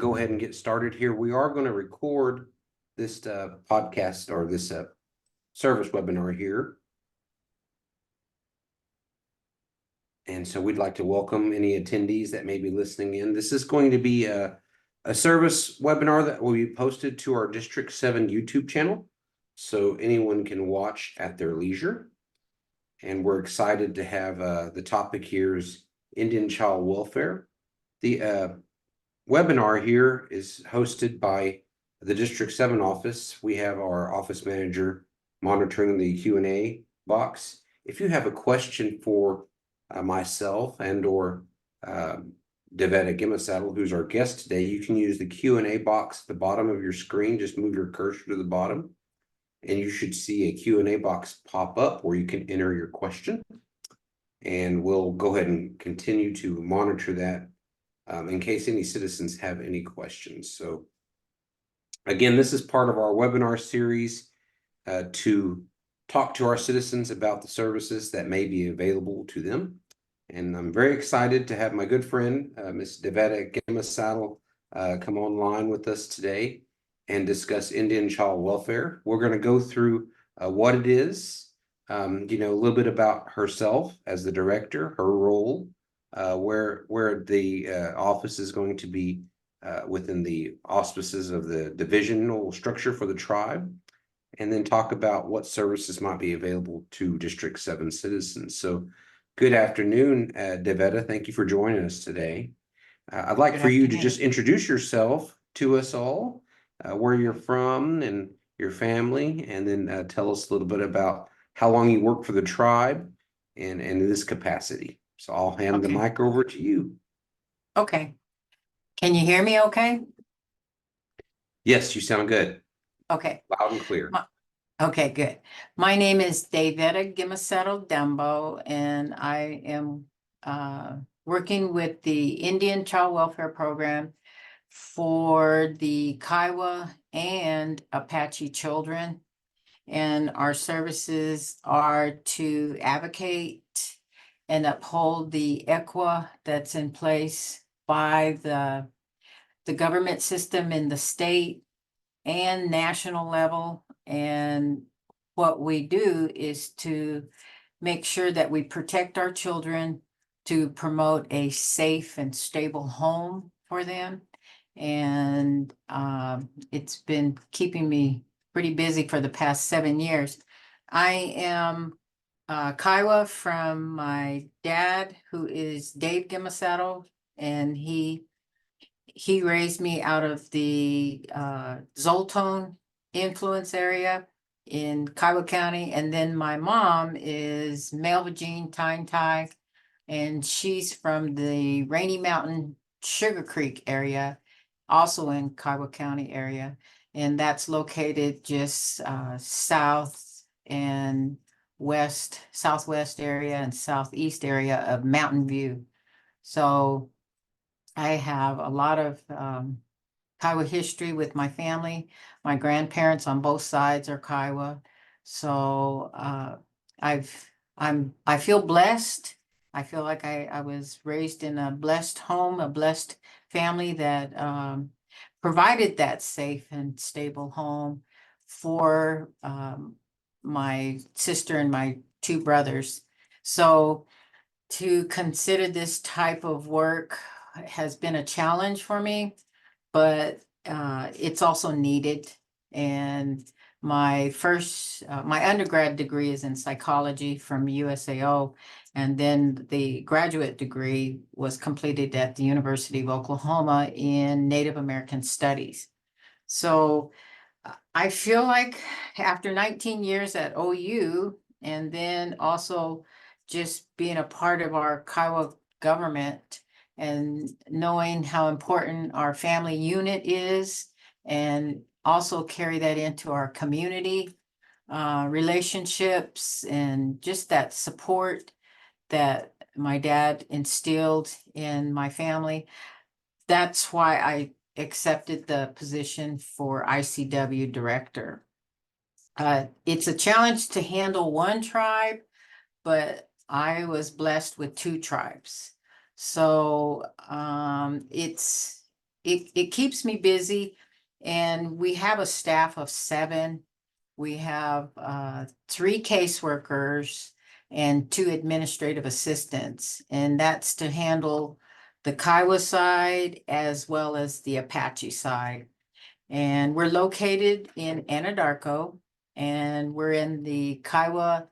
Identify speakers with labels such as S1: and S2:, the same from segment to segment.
S1: Go ahead and get started here. We are going to record this podcast or this service webinar here. And so we'd like to welcome any attendees that may be listening in. This is going to be a service webinar that will be posted to our District 7 YouTube channel, so anyone can watch at their leisure. And we're excited to have the topic here is Indian child welfare. The webinar here is hosted by the District 7 office. We have our office manager monitoring the Q&A box. If you have a question for myself and or Davetta Geimausaddle, who's our guest today, you can use the Q&A box at the bottom of your screen. Just move your cursor to the bottom and you should see a Q&A box pop up where you can enter your question. And we'll go ahead and continue to monitor that in case any citizens have any questions. So again, this is part of our webinar series to talk to our citizens about the services that may be available to them. And I'm very excited to have my good friend, Ms. Davetta Geimausaddle, come online with us today and discuss Indian child welfare. We're going to go through what it is, a little bit about herself as the director, her role, where the office is going to be within the auspices of the divisional structure for the tribe, and then talk about what services might be available to District 7 citizens. So good afternoon, Davetta. Thank you for joining us today. I'd like for you to just introduce yourself to us all, where you're from and your family, and then tell us a little bit about how long you work for the tribe and in this capacity. So I'll hand the mic over to you.
S2: Okay. Can you hear me okay?
S1: Yes, you sound good.
S2: Okay.
S1: Loud and clear.
S2: Okay, good. My name is Davetta Geimausaddle, and I am working with the Indian Child Welfare Program for the Kiowa and Apache children. And our services are to advocate and uphold the EQUA that's in place by the government system in the state and national level. And what we do is to make sure that we protect our children, to promote a safe and stable home for them. And it's been keeping me pretty busy for the past 7 years. I am Kiowa from my dad, who is Dave Geimausaddle, and he raised me out of the Zoltone influence area in Kiowa County. And then my mom is Melva Jean Tyne Ty, and she's from the Rainy Mountain Sugar Creek area, also in Kiowa County area. And that's located just south and west, southwest area and southeast area of Mountain View. So I have a lot of Kiowa history with my family. My grandparents on both sides are Kiowa. So I feel blessed. I feel like I was raised in a blessed home, a blessed family that provided that safe and stable home for my sister and my 2 brothers. So to consider this type of work has been a challenge for me, but it's also needed. And my undergrad degree is in psychology from USAO, and then the graduate degree was completed at the University of Oklahoma in Native American Studies. So I feel like after 19 years at OU, and then also just being a part of our Kiowa government and knowing how important our family unit is, and also carry that into our community relationships and just that support that my dad instilled in my family. That's why I accepted the position for ICW director. It's a challenge to handle one tribe, but I was blessed with 2 tribes. So it's it keeps me busy, and we have a staff of 7. We have 3 caseworkers and 2 administrative assistants, and that's to handle the Kiowa side as well as the Apache side. And we're located in Anadarko, and we're in the Kiowa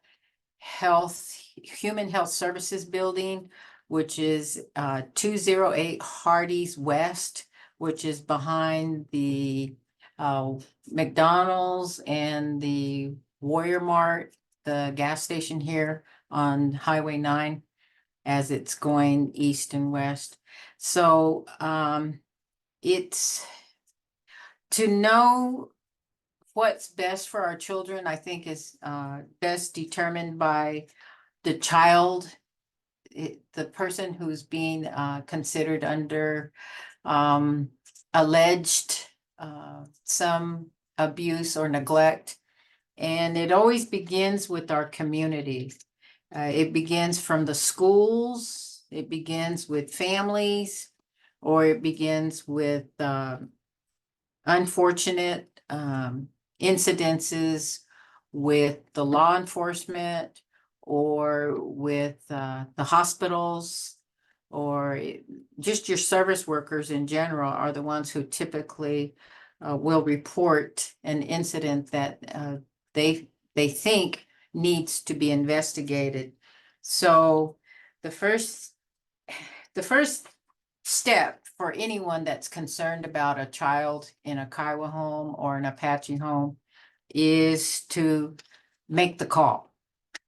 S2: Human Health Services Building, which is 208 Hardee's West, which is behind the McDonald's and the Warrior Mart, the gas station here on Highway 9 as it's going east and west. So it's to know what's best for our children, I think is best determined by the child, the person who's being considered under alleged some abuse or neglect. And it always begins with our community. It begins from the schools, it begins with families, or it begins with unfortunate incidences with the law enforcement or with the hospitals, or just your service workers in general are the ones who typically will report an incident that they think needs to be investigated. So the first step for anyone that's concerned about a child in a Kiowa home or an Apache home is to make the call.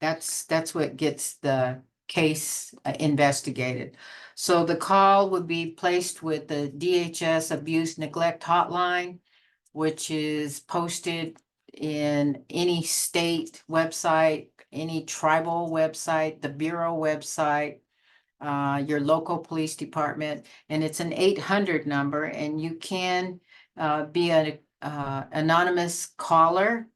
S2: That's what gets the case investigated. So the call would be placed with the DHS Abuse Neglect Hotline, which is posted in any state website, any tribal website, the Bureau website, your local police department, and it's an 800 number, and you can be an anonymous caller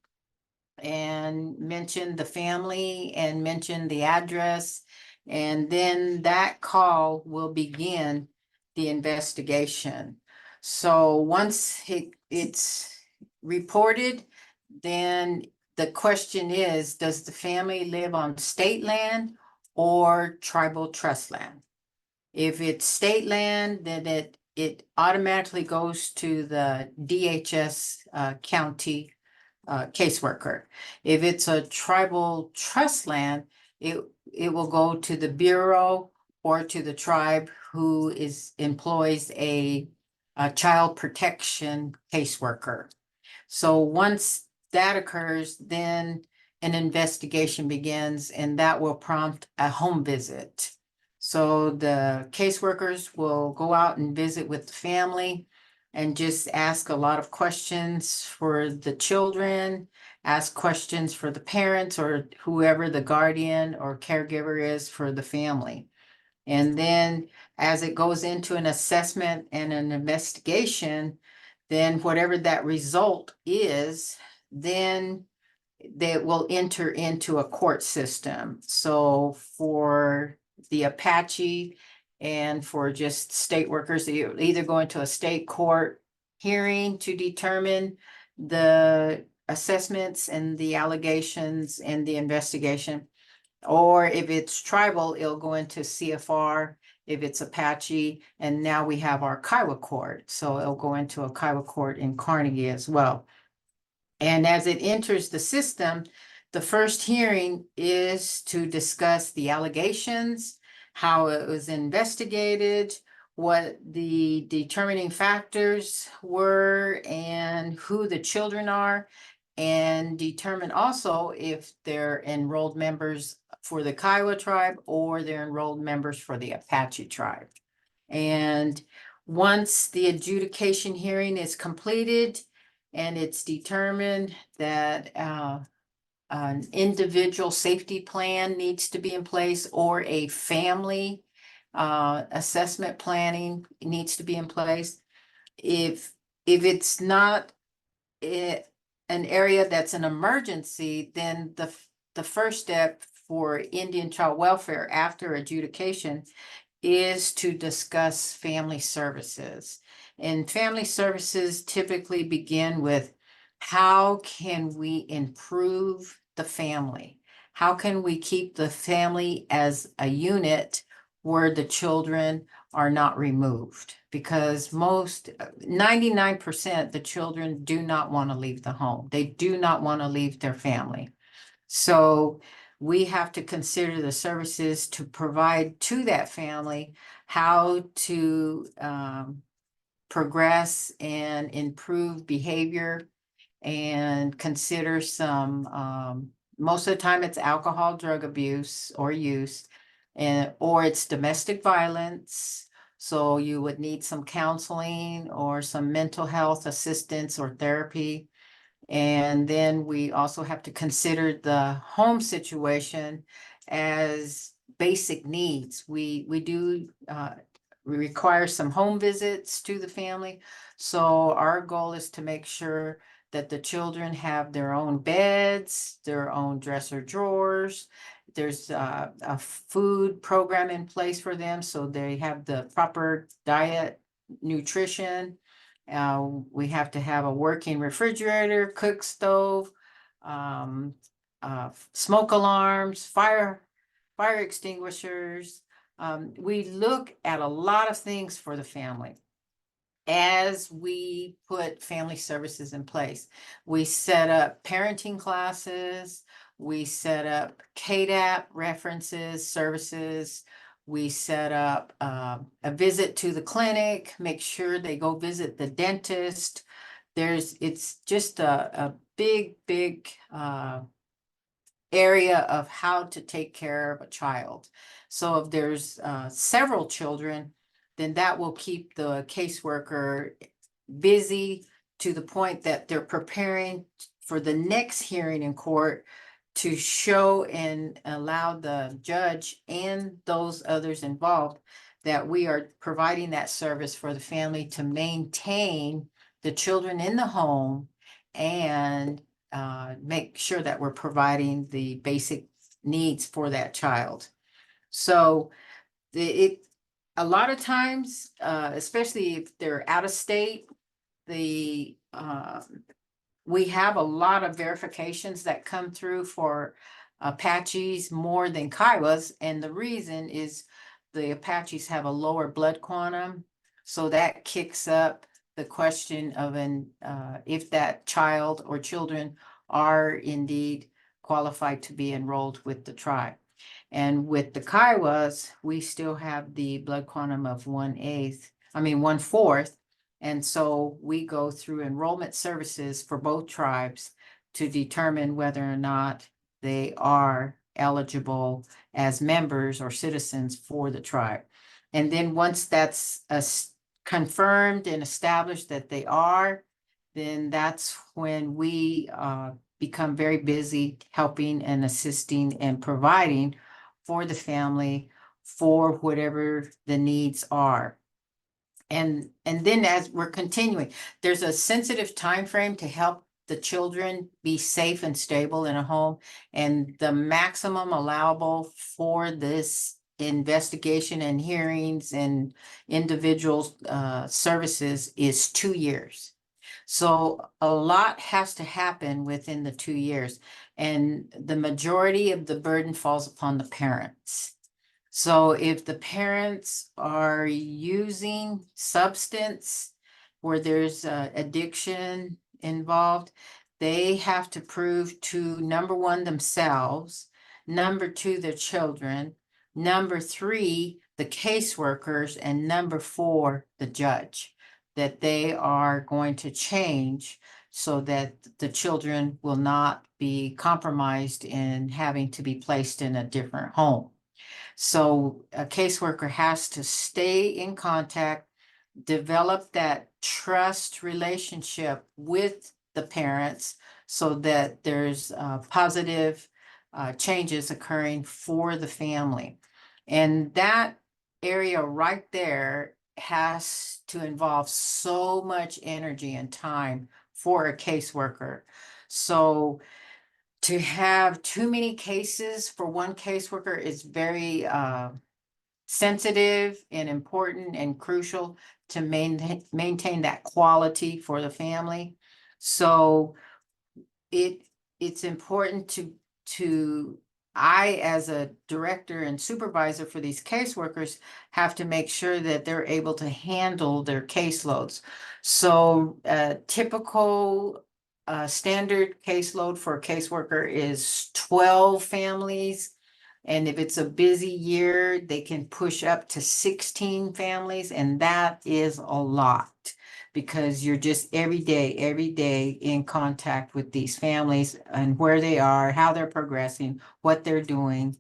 S2: and mention the family and mention the address, and then that call will begin the investigation. So once it's reported, then the question is, does the family live on state land or tribal trust land? If it's state land, then it automatically goes to the DHS county caseworker. If it's a tribal trust land, it will go to the bureau or to the tribe who employs a child protection caseworker. So once that occurs, then an investigation begins, and that will prompt a home visit. So the caseworkers will go out and visit with the family and just ask a lot of questions for the children, ask questions for the parents or whoever the guardian or caregiver is for the family. And then as it goes into an assessment and an investigation, then whatever that result is, then they will enter into a court system. So for the Apache and for just state workers, you either go into a state court hearing to determine the assessments and the allegations and the investigation. Or if it's tribal, it'll go into CFR. If it's Apache, and now we have our Kiowa court. So it'll go into a Kiowa court in Carnegie as well. And as it enters the system, the first hearing is to discuss the allegations, how it was investigated, what the determining factors were, and who the children are, and determine also if they're enrolled members for the Kiowa tribe or they're enrolled members for the Apache tribe. And once the adjudication hearing is completed and it's determined that an individual safety plan needs to be in place or a family assessment planning needs to be in place. If it's not an area that's an emergency, then the first step for Indian child welfare after adjudication is to discuss family services. And family services typically begin with, how can we improve the family? How can we keep the family as a unit where the children are not removed? Because 99%, the children do not want to leave the home. They do not want to leave their family. So we have to consider the services to provide to that family, how to progress and improve behavior, and consider some, most of the time it's alcohol, drug abuse or use, or it's domestic violence. So you would need some counseling or some mental health assistance or therapy. And then we also have to consider the home situation as basic needs. We do we require some home visits to the family. So our goal is to make sure that the children have their own beds, their own dresser drawers. There's a food program in place for them, so they have the proper diet, nutrition. We have to have a working refrigerator, cook stove, smoke alarms, fire extinguishers. We look at a lot of things for the family as we put family services in place. We set up parenting classes, we set up KDAP references, services. We set up a visit to the clinic, make sure they go visit the dentist. It's just a big area of how to take care of a child. So if there's several children, then that will keep the caseworker busy to the point that they're preparing for the next hearing in court to show and allow the judge and those others involved that we are providing that service for the family to maintain the children in the home and make sure that we're providing the basic needs for that child. So a lot of times, especially if they're out of state, we have a lot of verifications that come through for Apaches more than Kiowas, and the reason is the Apaches have a lower blood quantum, so that kicks up the question of if that child or children are indeed qualified to be enrolled with the tribe. And with the Kiowas, we still have the blood quantum of 1/4. And so we go through enrollment services for both tribes to determine whether or not they are eligible as members or citizens for the tribe. And then once that's confirmed and established that they are, then that's when we become very busy helping and assisting and providing for the family for whatever the needs are. And then as we're continuing, there's a sensitive time frame to help the children be safe and stable in a home. And the maximum allowable for this investigation and hearings and individual services is 2 years. So a lot has to happen within the 2 years, and the majority of the burden falls upon the parents. So if the parents are using substance where there's addiction involved, they have to prove to, number one, themselves, number two, their children, number three, the caseworkers, and number four, the judge, that they are going to change so that the children will not be compromised in having to be placed in a different home. So a caseworker has to stay in contact, develop that trust relationship with the parents so that there's positive changes occurring for the family. And that area right there has to involve so much energy and time for a caseworker. So to have too many cases for one caseworker is very sensitive and important and crucial to maintain that quality for the family. So it's important to I, as a director and supervisor for these caseworkers, have to make sure that they're able to handle their caseloads. So typical standard caseload for a caseworker is 12 families. And if it's a busy year, they can push up to 16 families, and that is a lot because you're just every day in contact with these families and where they are, how they're progressing, what they're doing.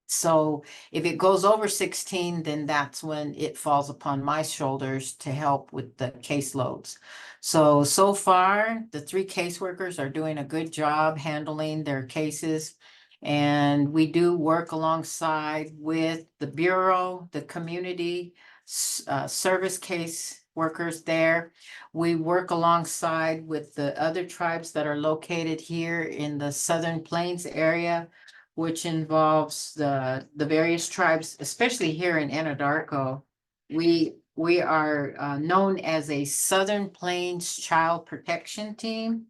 S2: So if it goes over 16, then that's when it falls upon my shoulders to help with the caseloads. So far, the 3 caseworkers are doing a good job handling their cases. And we do work alongside with the Bureau, the community service case workers there. We work alongside with the other tribes that are located here in the Southern Plains area, which involves the various tribes, especially here in Anadarko. We are known as a Southern Plains Child Protection Team,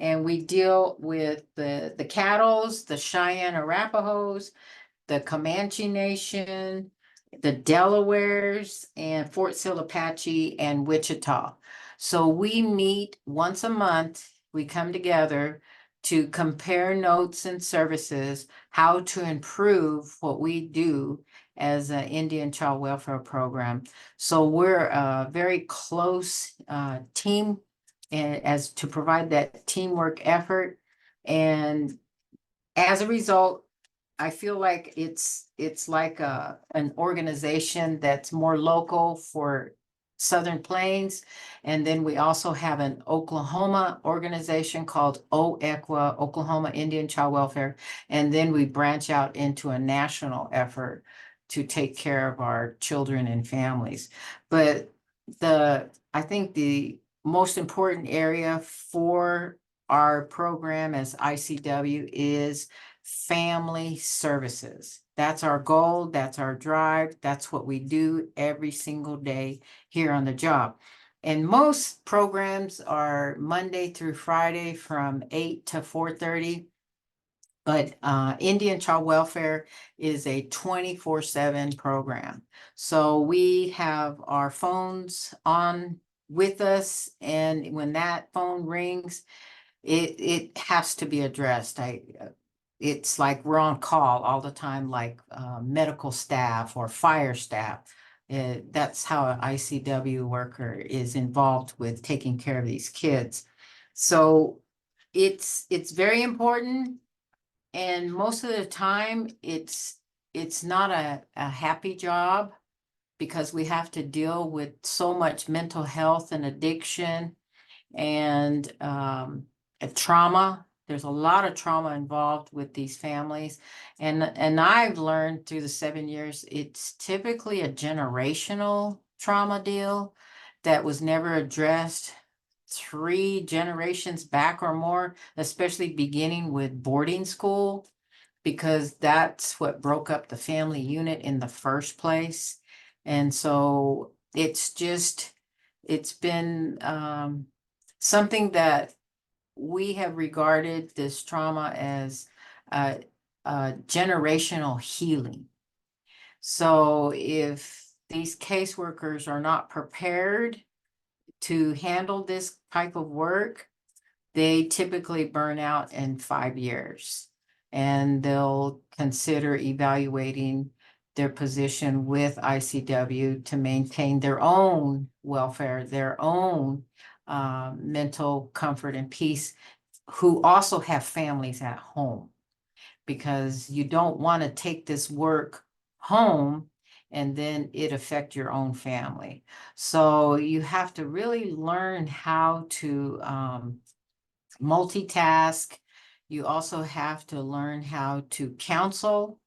S2: and we deal with the Cattles, the Cheyenne Arapahoes, the Comanche Nation, the Delawares, and Fort Sill Apache and Wichita. So we meet once a month. We come together to compare notes and services, how to improve what we do as an Indian Child Welfare Program. So we're a very close team as to provide that teamwork effort. And as a result, I feel like it's like an organization that's more local for Southern Plains. And then we also have an Oklahoma organization called OECWA, Oklahoma Indian Child Welfare. And then we branch out into a national effort to take care of our children and families. But I think the most important area for our program as ICW is family services. That's our goal, that's our drive, that's what we do every single day here on the job. And most programs are Monday through Friday from 8 to 4:30. But Indian Child Welfare is a 24/7 program. So we have our phones on with us, and when that phone rings, it has to be addressed. It's like we're on call all the time, like medical staff or fire staff. That's how an ICW worker is involved with taking care of these kids. So it's very important, and most of the time it's not a happy job because we have to deal with so much mental health and addiction and trauma. There's a lot of trauma involved with these families. And I've learned through the 7 years, it's typically a generational trauma deal that was never addressed 3 generations back or more, especially beginning with boarding school, because that's what broke up the family unit in the first place. And so it's been something that we have regarded this trauma as generational healing. So if these caseworkers are not prepared to handle this type of work, they typically burn out in 5 years, and they'll consider evaluating their position with ICW to maintain their own welfare, their own mental comfort and peace, who also have families at home, because you don't want to take this work home and then it affect your own family. So you have to really learn how to multitask. You also have to learn how to counsel,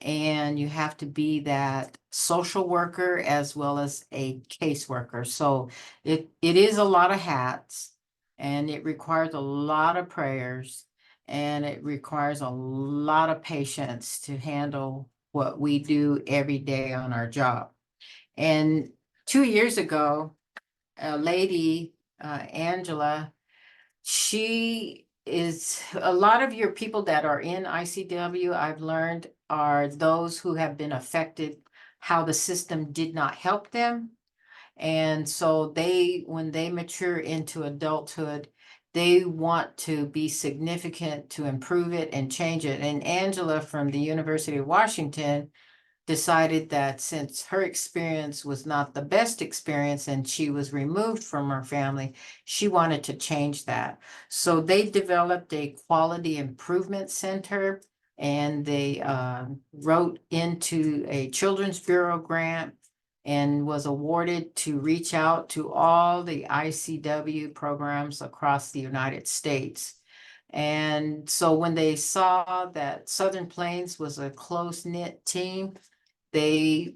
S2: and you have to be that social worker as well as a caseworker. So it is a lot of hats, and it requires a lot of prayers, and it requires a lot of patience to handle what we do every day on our job. And 2 years ago, a lady, Angela, she is, a lot of your people that are in ICW, I've learned, are those who have been affected, how the system did not help them. And so when they mature into adulthood, they want to be significant to improve it and change it. And Angela from the University of Washington decided that since her experience was not the best experience and she was removed from her family, she wanted to change that. So they developed a quality improvement center, and they wrote into a Children's Bureau grant and was awarded to reach out to all the ICW programs across the United States. And so when they saw that Southern Plains was a close-knit team, they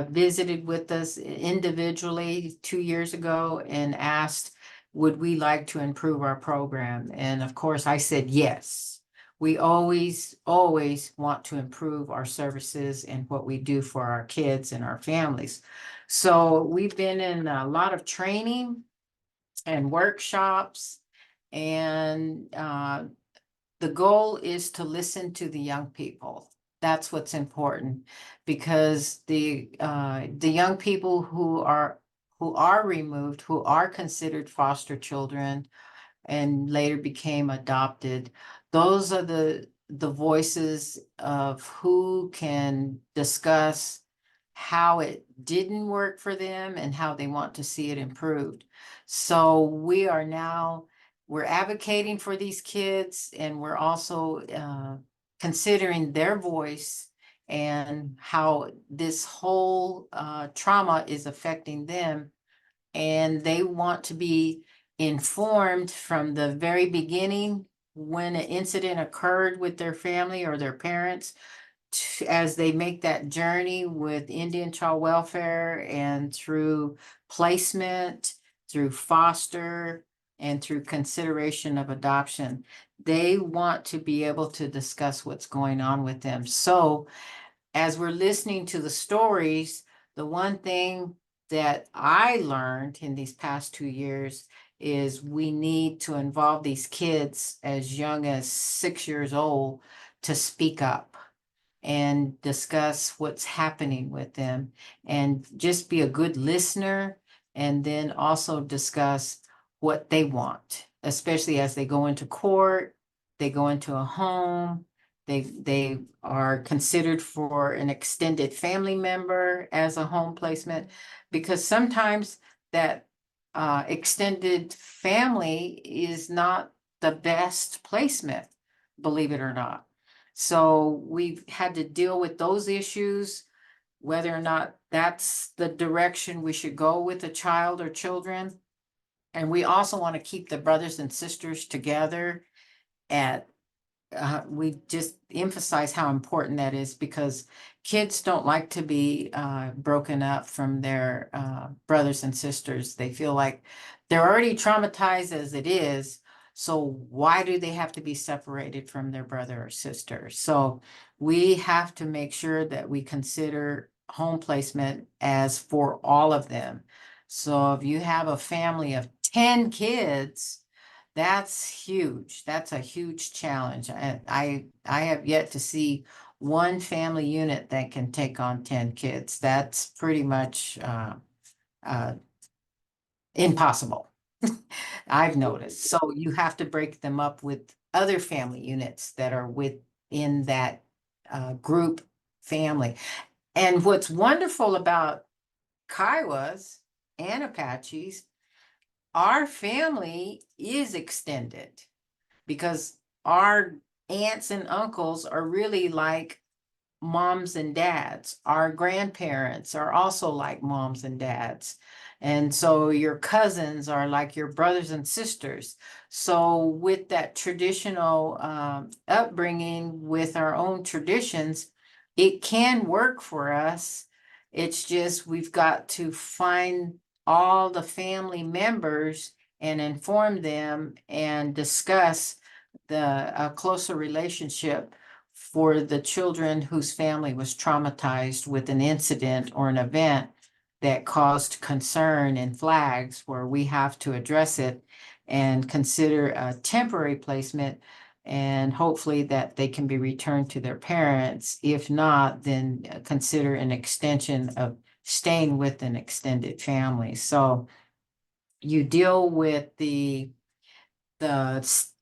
S2: visited with us individually 2 years ago and asked, would we like to improve our program? And of course, I said yes. We always want to improve our services and what we do for our kids and our families. So we've been in a lot of training and workshops, and the goal is to listen to the young people. That's what's important, because the young people who are removed, who are considered foster children and later became adopted, those are the voices of who can discuss how it didn't work for them and how they want to see it improved. So we're advocating for these kids, and we're also considering their voice and how this whole trauma is affecting them. And they want to be informed from the very beginning when an incident occurred with their family or their parents, as they make that journey with Indian child welfare and through placement, through foster, and through consideration of adoption. They want to be able to discuss what's going on with them. So as we're listening to the stories, the one thing that I learned in these past 2 years is we need to involve these kids as young as 6 years old to speak up and discuss what's happening with them, and just be a good listener, and then also discuss what they want, especially as they go into court, they go into a home, they are considered for an extended family member as a home placement, because sometimes that extended family is not the best placement, believe it or not. So we've had to deal with those issues, whether or not that's the direction we should go with a child or children. And we also want to keep the brothers and sisters together. We just emphasize how important that is, because kids don't like to be broken up from their brothers and sisters. They feel like they're already traumatized as it is. So why do they have to be separated from their brother or sister? So we have to make sure that we consider home placement as for all of them. So if you have a family of 10 kids, that's huge. That's a huge challenge. I have yet to see one family unit that can take on 10 kids. That's pretty much impossible. I've noticed. So you have to break them up with other family units that are within that group family. And what's wonderful about Kiowas and Apaches, our family is extended, because our aunts and uncles are really like moms and dads. Our grandparents are also like moms and dads. And so your cousins are like your brothers and sisters. So with that traditional upbringing, with our own traditions, it can work for us. It's just we've got to find all the family members and inform them and discuss a closer relationship for the children whose family was traumatized with an incident or an event that caused concern and flags where we have to address it and consider a temporary placement, and hopefully that they can be returned to their parents. If not, then consider an extension of staying with an extended family. So you deal with the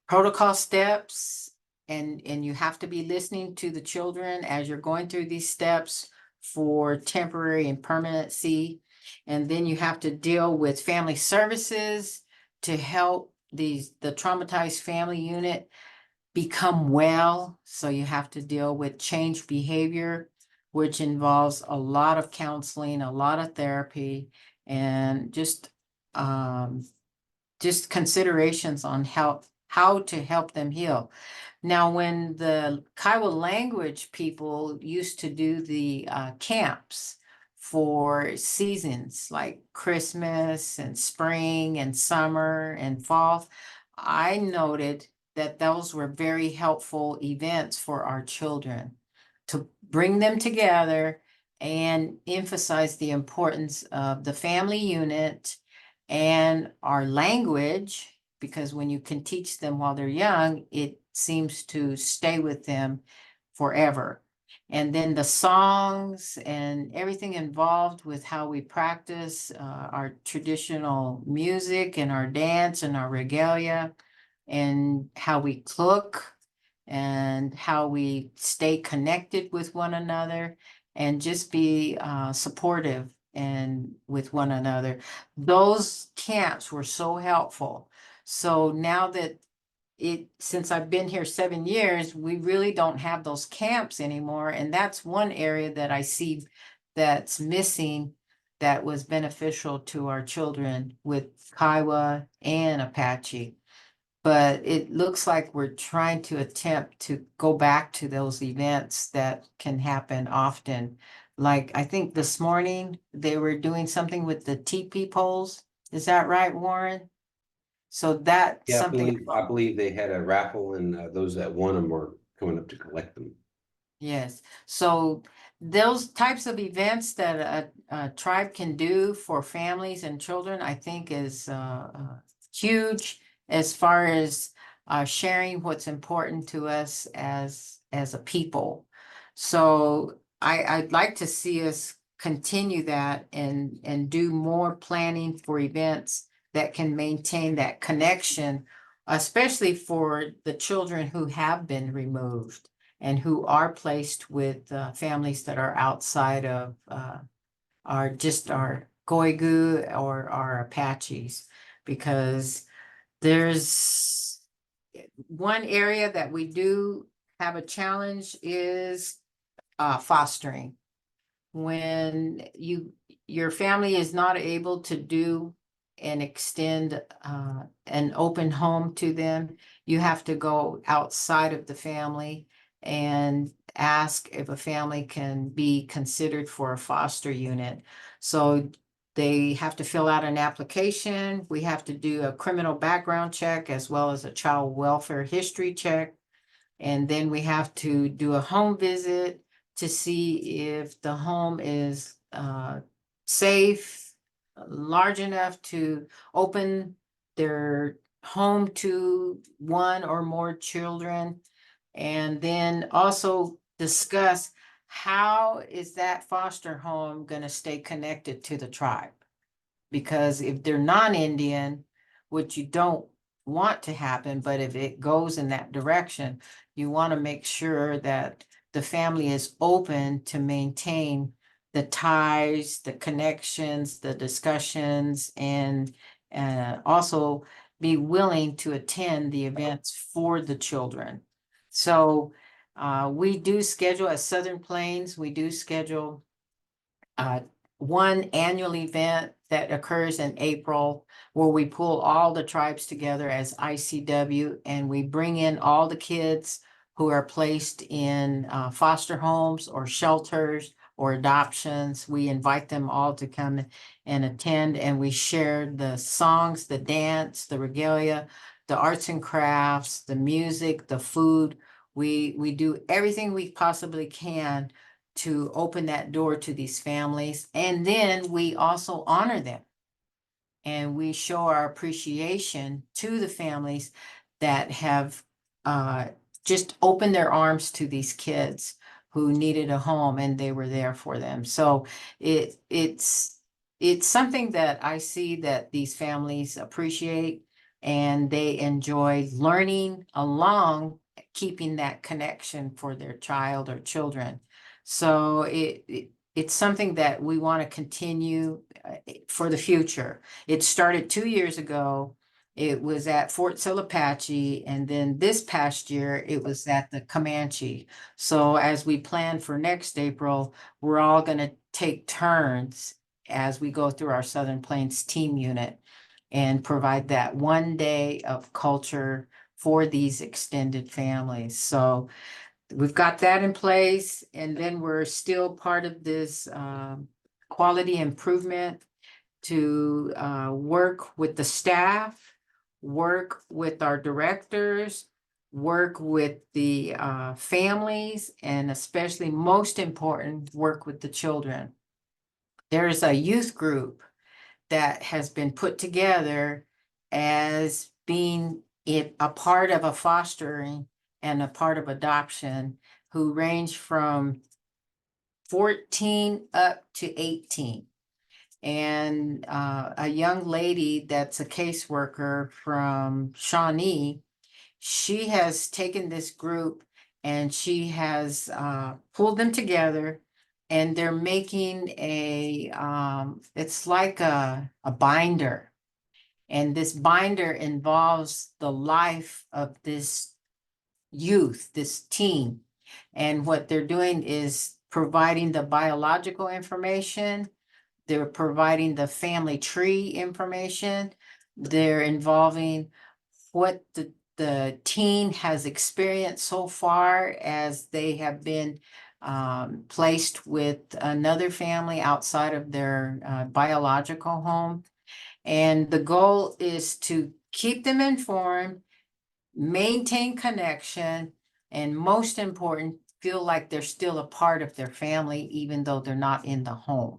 S2: protocol steps, and you have to be listening to the children as you're going through these steps for temporary and permanency. And then you have to deal with family services to help the traumatized family unit become well. So you have to deal with change behavior, which involves a lot of counseling, a lot of therapy, and just considerations on how to help them heal. Now, when the Kiowa language people used to do the camps for seasons like Christmas and spring and summer and fall, I noted that those were very helpful events for our children to bring them together and emphasize the importance of the family unit and our language, because when you can teach them while they're young, it seems to stay with them forever. And then the songs and everything involved with how we practice our traditional music and our dance and our regalia, and how we cook and how we stay connected with one another and just be supportive and with one another. Those camps were so helpful. So now that since I've been here 7 years, we really don't have those camps anymore. And that's one area that I see that's missing, that was beneficial to our children with Kiowa and Apache. But it looks like we're trying to attempt to go back to those events that can happen often. Like, I think this morning they were doing something with the teepee poles. Is that right, Warren? So that's
S1: Yeah,
S2: something.
S1: I believe they had a raffle, and those that won them were coming up to collect them.
S2: Yes, so those types of events that a tribe can do for families and children, I think is huge as far as sharing what's important to us as a people. So I'd like to see us continue that and do more planning for events that can maintain that connection, especially for the children who have been removed and who are placed with families that are outside of our Koigu or our Apaches, because there's one area that we do have a challenge is fostering. When your family is not able to do and extend an open home to them, you have to go outside of the family and ask if a family can be considered for a foster unit. So they have to fill out an application. We have to do a criminal background check as well as a child welfare history check. And then we have to do a home visit to see if the home is safe, large enough to open their home to one or more children. And then also discuss how is that foster home going to stay connected to the tribe? Because if they're non-Indian, which you don't want to happen, but if it goes in that direction, you want to make sure that the family is open to maintain the ties, the connections, the discussions, and also be willing to attend the events for the children. So we do schedule at Southern Plains, we do schedule one annual event that occurs in April where we pull all the tribes together as ICW, and we bring in all the kids who are placed in foster homes or shelters or adoptions. We invite them all to come and attend, and we share the songs, the dance, the regalia, the arts and crafts, the music, the food We do everything we possibly can to open that door to these families, and then we also honor them. And we show our appreciation to the families that have just opened their arms to these kids who needed a home, and they were there for them. So it's something that I see that these families appreciate, and they enjoy learning along, keeping that connection for their child or children. So it's something that we want to continue for the future. It started 2 years ago. It was at Fort Sill Apache, and then this past year it was at the Comanche. So as we plan for next April, we're all going to take turns as we go through our Southern Plains team unit and provide that one day of culture for these extended families. So we've got that in place, and then we're still part of this quality improvement to work with the staff, work with our directors, work with the families, and especially most important, work with the children. There's a youth group that has been put together as being a part of a fostering and a part of adoption, who range from 14 up to 18. And a young lady that's a caseworker from Shawnee, she has taken this group and she has pulled them together, and they're making it's like a binder. And this binder involves the life of this youth, this teen. And what they're doing is providing the biological information, they're providing the family tree information, they're involving what the teen has experienced so far as they have been placed with another family outside of their biological home. And the goal is to keep them informed, maintain connection, and most important, feel like they're still a part of their family, even though they're not in the home.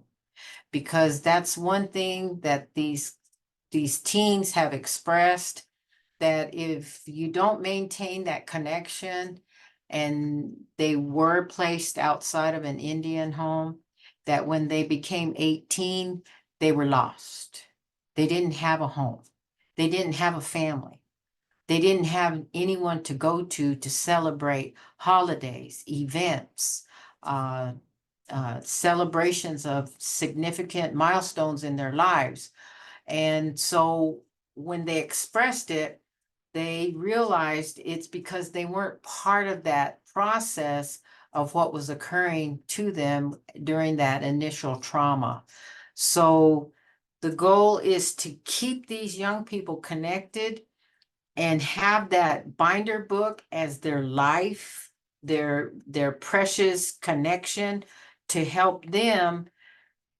S2: Because that's one thing that these teens have expressed, that if you don't maintain that connection, and they were placed outside of an Indian home, that when they became 18, they were lost. They didn't have a home. They didn't have a family. They didn't have anyone to go to celebrate holidays, events, celebrations of significant milestones in their lives. And so when they expressed it, they realized it's because they weren't part of that process of what was occurring to them during that initial trauma. So the goal is to keep these young people connected and have that binder book as their life, their precious connection, to help them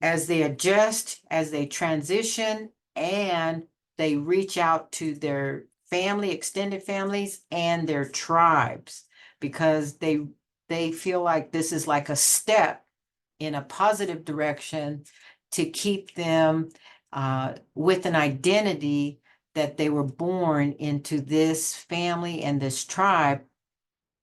S2: as they adjust, as they transition, and they reach out to their family, extended families, and their tribes, because they feel like this is like a step in a positive direction to keep them with an identity that they were born into this family and this tribe,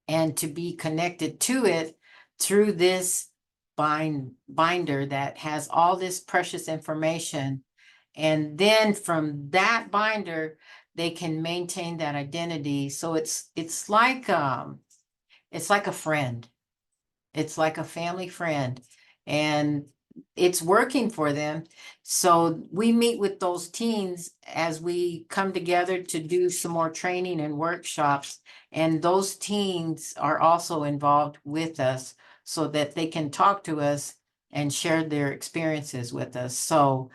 S2: and to be connected to it through this binder that has all this precious information. And then from that binder, they can maintain that identity. So it's like a friend. It's like a family friend, and it's working for them. So we meet with those teens as we come together to do some more training and workshops. And those teens are also involved with us so that they can talk to us and share their experiences with us. So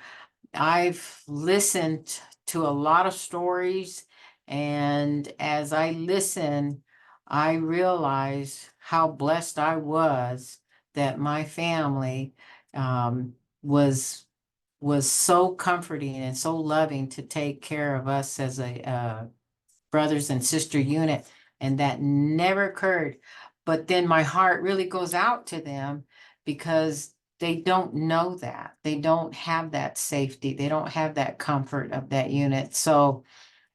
S2: I've listened to a lot of stories, and as I listen, I realize how blessed I was that my family was so comforting and so loving to take care of us as a brothers and sister unit. And that never occurred. But then my heart really goes out to them because they don't know that. They don't have that safety. They don't have that comfort of that unit. So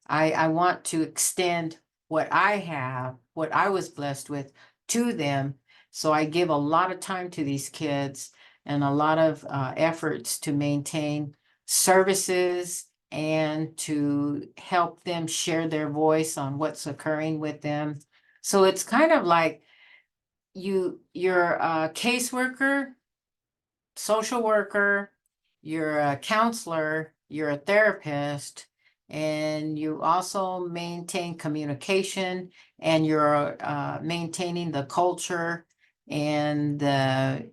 S2: I want to extend what I have, what I was blessed with, to them. So I give a lot of time to these kids and a lot of efforts to maintain services and to help them share their voice on what's occurring with them. So it's kind of like you're a caseworker, social worker, you're a counselor, you're a therapist, and you also maintain communication, and you're maintaining the culture and the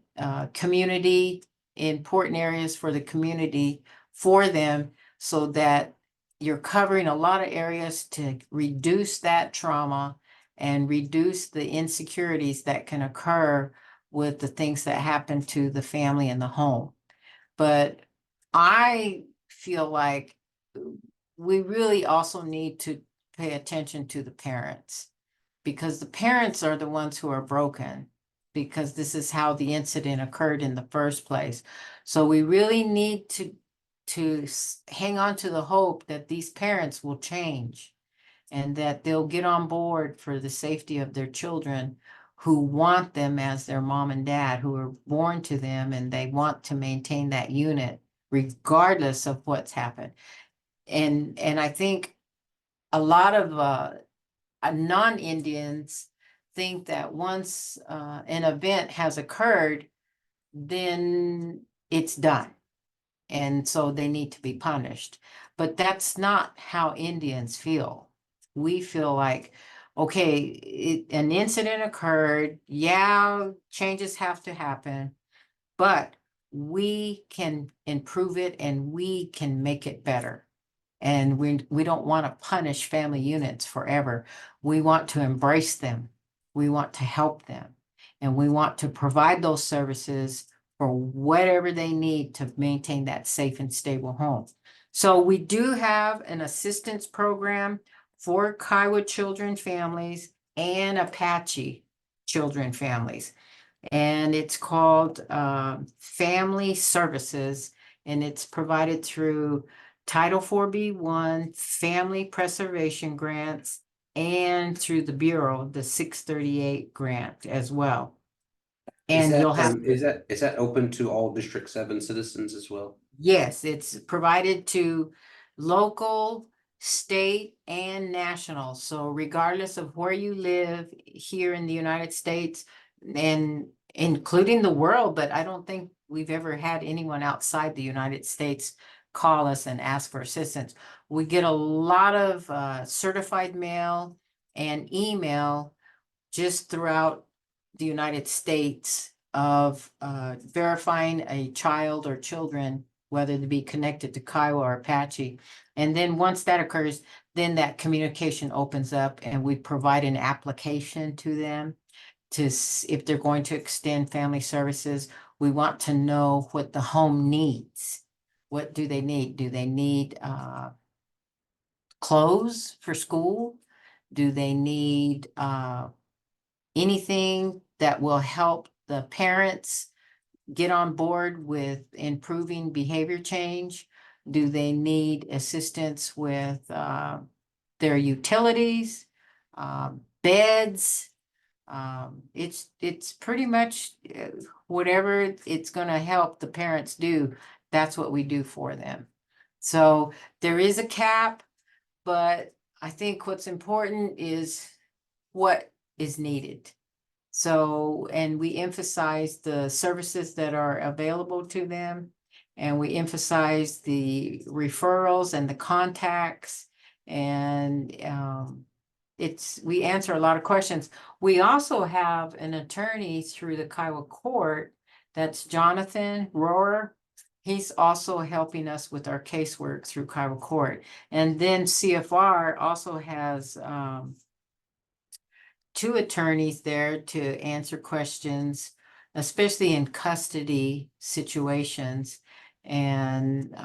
S2: community, important areas for the community for them, so that you're covering a lot of areas to reduce that trauma and reduce the insecurities that can occur with the things that happen to the family and the home. But I feel like we really also need to pay attention to the parents, because the parents are the ones who are broken, because this is how the incident occurred in the first place. So we really need to hang on to the hope that these parents will change and that they'll get on board for the safety of their children who want them as their mom and dad, who are born to them, and they want to maintain that unit regardless of what's happened. And I think a lot of non-Indians think that once an event has occurred, then it's done. And so they need to be punished. But that's not how Indians feel. We feel like, okay, an incident occurred. Yeah, changes have to happen, but we can improve it and we can make it better. And we don't want to punish family units forever. We want to embrace them. We want to help them. And we want to provide those services for whatever they need to maintain that safe and stable home. So we do have an assistance program for Kiowa children families and Apache children families. And it's called Family Services, and it's provided through Title 4B1 Family Preservation Grants and through the Bureau, the 638 grant as well. And you'll have,
S1: is that open to all District 7 citizens as well?
S2: yes, it's provided to local, state, and national. So regardless of where you live here in the United States and including the world, but I don't think we've ever had anyone outside the United States call us and ask for assistance. We get a lot of certified mail and email just throughout the United States of verifying a child or children, whether to be connected to Kiowa or Apache. And then once that occurs, then that communication opens up and we provide an application to them to, if they're going to extend family services, we want to know what the home needs. What do they need? Do they need clothes for school? Do they need anything that will help the parents get on board with improving behavior change? Do they need assistance with their utilities, beds? It's pretty much whatever it's going to help the parents do. That's what we do for them. So there is a cap, but I think what's important is what is needed. So, and we emphasize the services that are available to them, and we emphasize the referrals and the contacts, and we answer a lot of questions. We also have an attorney through the Kiowa court, that's Jonathan Rohrer. He's also helping us with our casework through Kiowa court. And then CFR also has two attorneys there to answer questions, especially in custody situations. And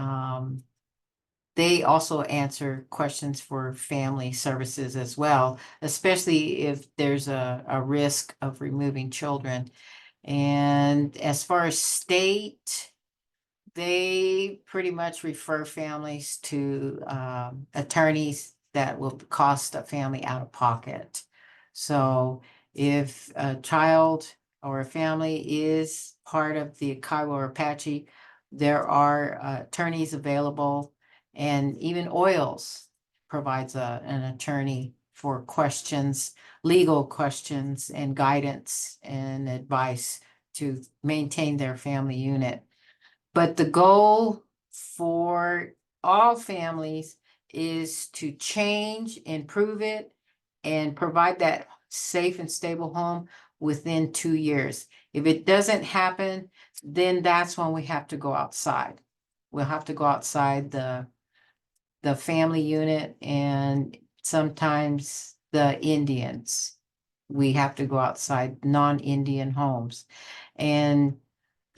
S2: they also answer questions for family services as well, especially if there's a risk of removing children. And as far as state, they pretty much refer families to attorneys that will cost a family out of pocket. So if a child or a family is part of the Kiowa or Apache, there are attorneys available, and even Oils provides an attorney for questions, legal questions, and guidance and advice to maintain their family unit. But the goal for all families is to change, improve it, and provide that safe and stable home within 2 years. If it doesn't happen, then that's when we have to go outside. We'll have to go outside the family unit, and sometimes the Indians. We have to go outside non-Indian homes. And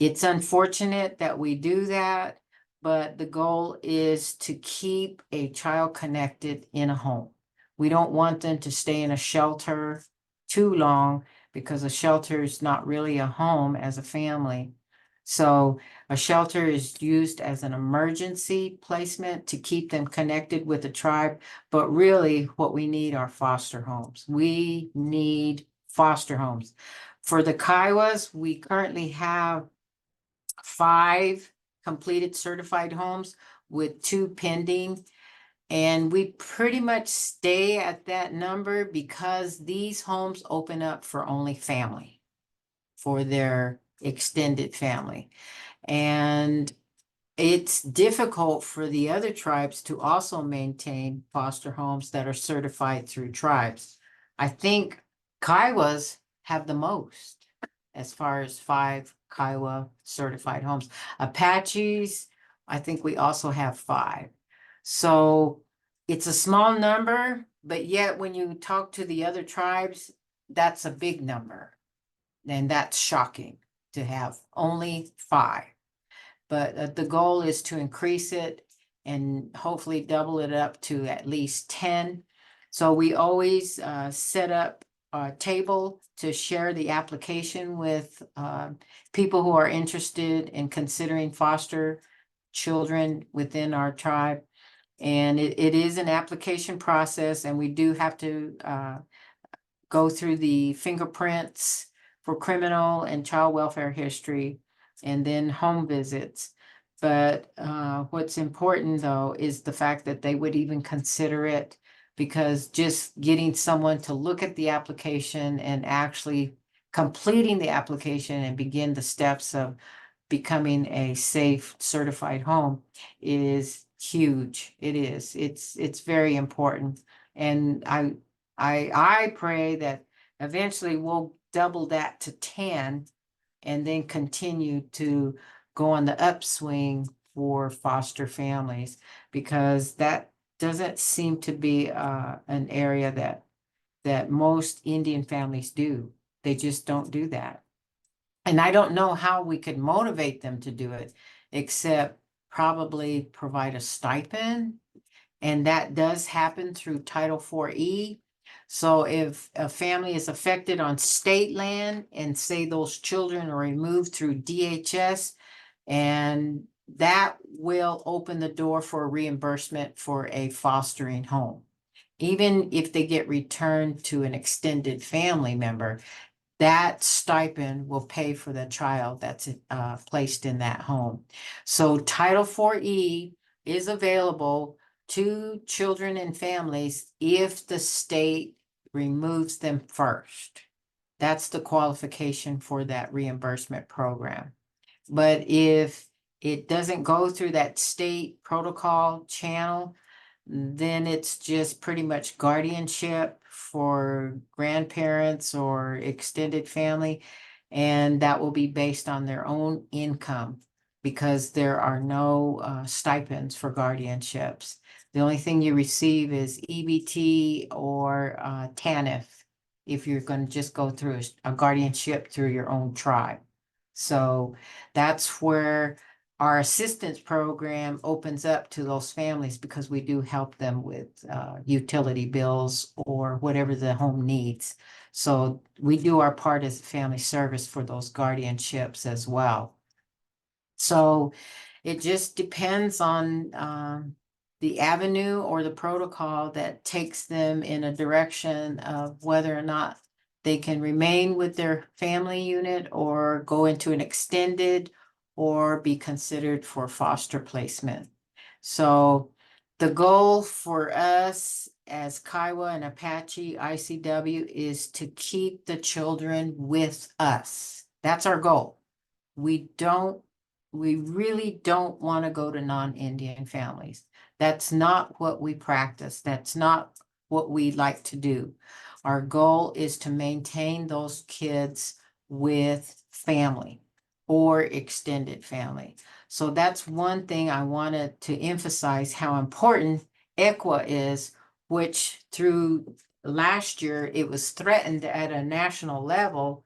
S2: it's unfortunate that we do that, but the goal is to keep a child connected in a home. We don't want them to stay in a shelter too long, because a shelter is not really a home as a family. So a shelter is used as an emergency placement to keep them connected with the tribe. But really what we need are foster homes. We need foster homes. For the Kiowas, we currently have 5 completed certified homes with 2 pending. And we pretty much stay at that number because these homes open up for only family, for their extended family. And it's difficult for the other tribes to also maintain foster homes that are certified through tribes. I think Kiowas have the most, as far as 5 Kiowa certified homes. Apaches, I think we also have 5. So it's a small number, but yet when you talk to the other tribes, that's a big number. And that's shocking to have only 5. But the goal is to increase it and hopefully double it up to at least 10. So we always set up a table to share the application with people who are interested in considering foster children within our tribe. And it is an application process, and we do have to go through the fingerprints for criminal and child welfare history, and then home visits. But what's important, though, is the fact that they would even consider it, because just getting someone to look at the application and actually completing the application and begin the steps of becoming a safe certified home is huge. It is. It's very important. And I pray that eventually we'll double that to 10, and then continue to go on the upswing for foster families, because that doesn't seem to be an area that most Indian families do. They just don't do that. And I don't know how we could motivate them to do it, except probably provide a stipend. And that does happen through Title 4E. So if a family is affected on state land, and say those children are removed through DHS, and that will open the door for reimbursement for a fostering home. Even if they get returned to an extended family member, that stipend will pay for the child that's placed in that home. So Title 4E is available to children and families if the state removes them first. That's the qualification for that reimbursement program. But if it doesn't go through that state protocol channel, then it's just pretty much guardianship for grandparents or extended family. And that will be based on their own income, because there are no stipends for guardianships. The only thing you receive is EBT or TANF if you're going to just go through a guardianship through your own tribe. So that's where our assistance program opens up to those families because we do help them with utility bills or whatever the home needs. So we do our part as a family service for those guardianships as well. So it just depends on the avenue or the protocol that takes them in a direction of whether or not they can remain with their family unit or go into an extended or be considered for foster placement. So the goal for us as Kiowa and Apache ICW is to keep the children with us. That's our goal. We really don't want to go to non-Indian families. That's not what we practice. That's not what we like to do. Our goal is to maintain those kids with family or extended family. So that's one thing I wanted to emphasize how important EQUA is, which through last year, it was threatened at a national level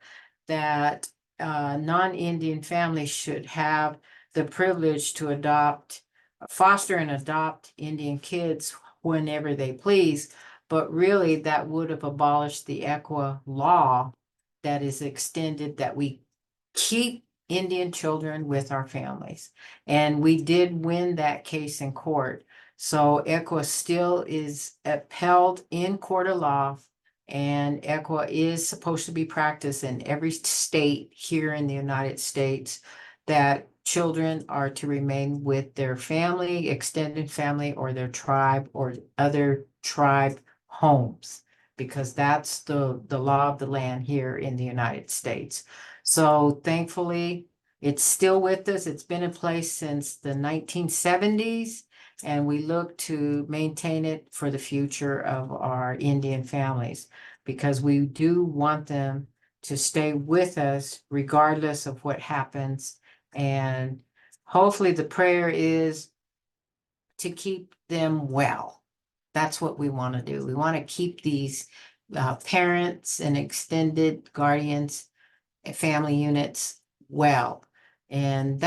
S2: that non-Indian families should have the privilege to foster and adopt Indian kids whenever they please. But really, that would have abolished the EQUA law that is extended that we keep Indian children with our families. And we did win that case in court. So EQUA still is upheld in court of law, and EQUA is supposed to be practiced in every state here in the United States, that children are to remain with their family, extended family, or their tribe or other tribe homes, because that's the law of the land here in the United States. So thankfully, it's still with us. It's been in place since the 1970s, and we look to maintain it for the future of our Indian families, because we do want them to stay with us regardless of what happens. And hopefully the prayer is to keep them well. That's what we want to do. We want to keep these parents and extended guardians and family units well. And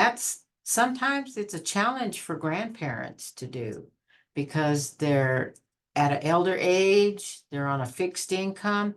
S2: sometimes it's a challenge for grandparents to do, because they're at an elder age, they're on a fixed income,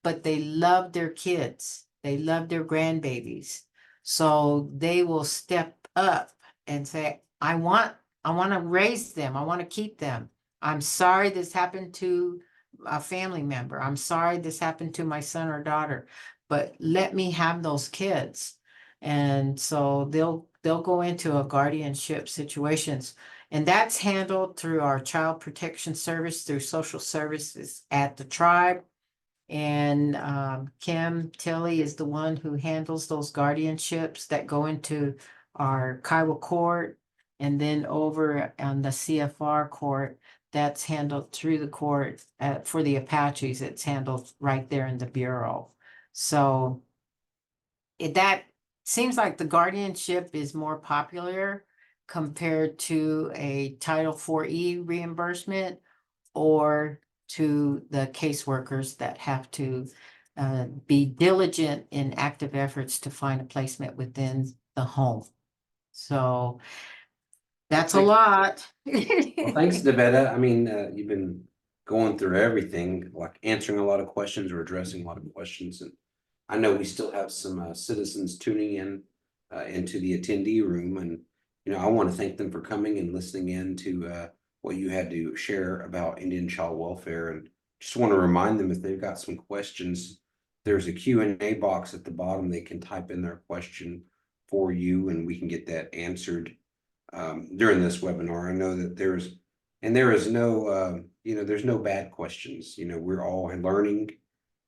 S2: but they love their kids. They love their grandbabies. So they will step up and say, I want to raise them. I want to keep them. I'm sorry this happened to a family member. I'm sorry this happened to my son or daughter, but let me have those kids. And so they'll go into a guardianship situations, and that's handled through our child protection service, through social services at the tribe. And Kim Tilley is the one who handles those guardianships that go into our Kiowa court, and then over on the CFR court, that's handled through the court. For the Apaches, it's handled right there in the Bureau. So that seems like the guardianship is more popular compared to a Title IV-E reimbursement, or to the caseworkers that have to be diligent in active efforts to find a placement within the home. So that's a lot.
S1: Well, thanks, Davetta. I mean, you've been going through everything, like answering a lot of questions or addressing a lot of questions. And I know we still have some citizens tuning in into the attendee room. And, I want to thank them for coming and listening in to what you had to share about Indian child welfare. And just want to remind them, if they've got some questions, there's a Q&A box at the bottom. They can type in their question for you, and we can get that answered during this webinar. I know that there is no, there's no bad questions. We're all learning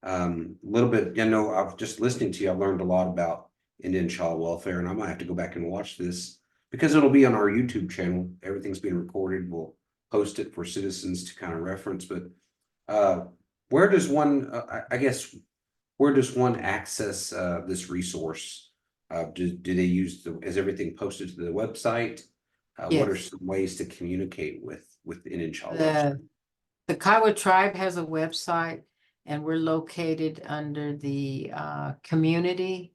S1: a little bit. I've just listening to you, I've learned a lot about Indian child welfare, and I might have to go back and watch this, because it'll be on our YouTube channel. Everything's being recorded. We'll post it for citizens to kind of reference. But where does one, where does one access this resource? Do they use is everything posted to the website? What are
S2: Yes.
S1: some ways to communicate with Indian child
S2: The,
S1: welfare?
S2: the Kiowa tribe has a website, and we're located under the community.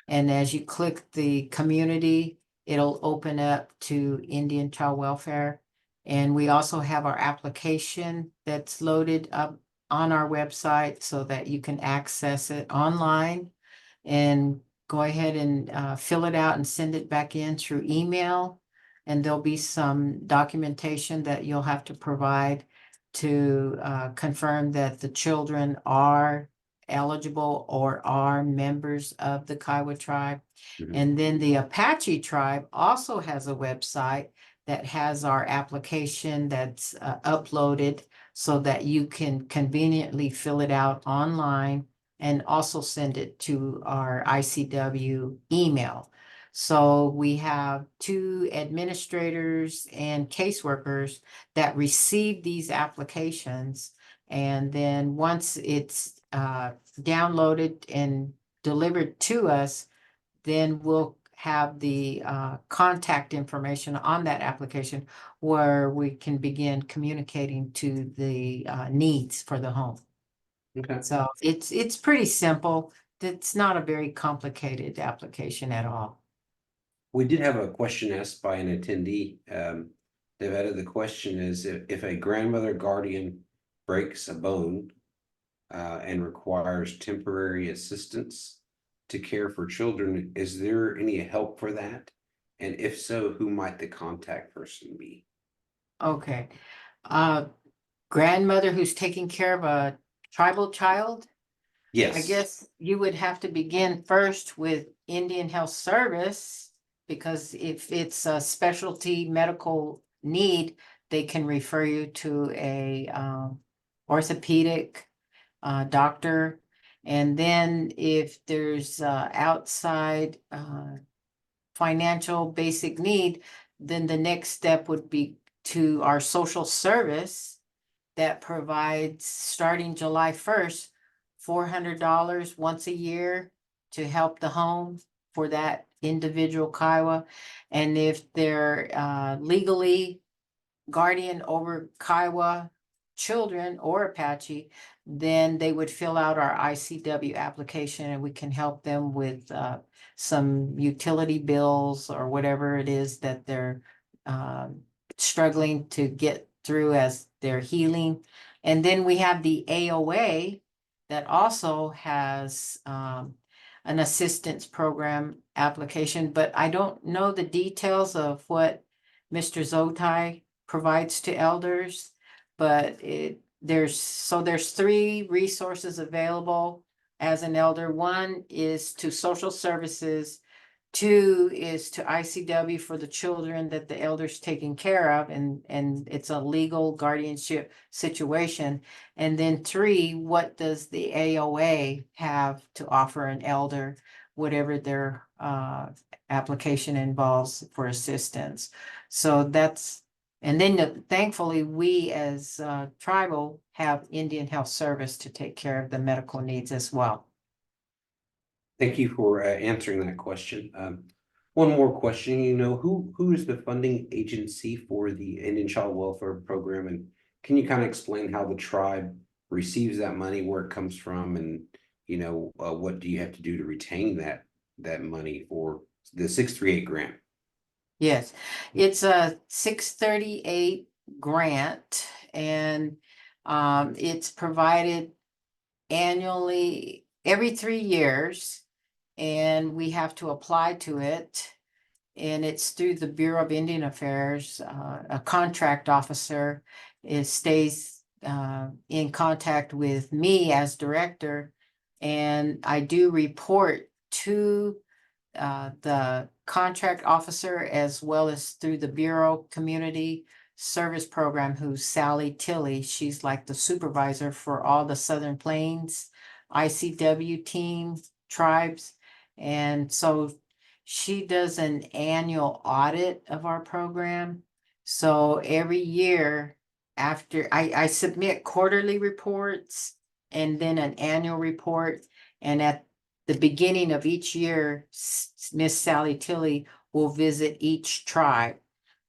S2: And as you click the community, it'll open up to Indian Child Welfare. And we also have our application that's loaded up on our website so that you can access it online and go ahead and fill it out and send it back in through email. And there'll be some documentation that you'll have to provide to confirm that the children are eligible or are members of the Kiowa tribe.
S1: Mhm.
S2: And then the Apache tribe also has a website that has our application that's uploaded so that you can conveniently fill it out online and also send it to our ICW email. So we have 2 administrators and caseworkers that receive these applications. And then once it's downloaded and delivered to us, then we'll have the contact information on that application where we can begin communicating to the needs for the home.
S1: Okay.
S2: So it's pretty simple. It's not a very complicated application at all.
S1: We did have a question asked by an attendee. Davetta, the question is if a grandmother guardian breaks a bone and requires temporary assistance to care for children, is there any help for that? And if so, who might the contact person be?
S2: Okay. Grandmother who's taking care of a tribal child? I
S1: Yes.
S2: guess you would have to begin first with Indian Health Service, because if it's a specialty medical need, they can refer you to a orthopedic doctor. And then if there's outside financial basic need, then the next step would be to our social service that provides, starting July 1st, $400 once a year to help the home for that individual Kiowa. And if they're legally guardian over Kiowa children or Apache, then they would fill out our ICW application and we can help them with some utility bills or whatever it is that they're struggling to get through as they're healing. And then we have the AOA that also has an assistance program application, but I don't know the details of what Mr. Zotai provides to elders, but there's 3 resources available as an elder. 1 is to social services, 2 is to ICW for the children that the elder's taking care of, and it's a legal guardianship situation. And then 3, what does the AOA have to offer an elder, whatever their application involves for assistance. So that's, and then thankfully, we as tribal have Indian Health Service to take care of the medical needs as well.
S1: Thank you for answering that question. One more question, who is the funding agency for the Indian Child Welfare Program? And can you kind of explain how the tribe receives that money, where it comes from, and what do you have to do to retain that money for the 638 grant?
S2: Yes, it's a 638 grant, and it's provided annually every 3 years, and we have to apply to it. And it's through the Bureau of Indian Affairs. A contract officer stays in contact with me as director, and I do report to the contract officer as well as through the Bureau Community Service Program, who's Sally Tilley. She's like the supervisor for all the Southern Plains ICW team tribes. And so she does an annual audit of our program. So every year after I submit quarterly reports and then an annual report. And at the beginning of each year, Miss Sally Tilley will visit each tribe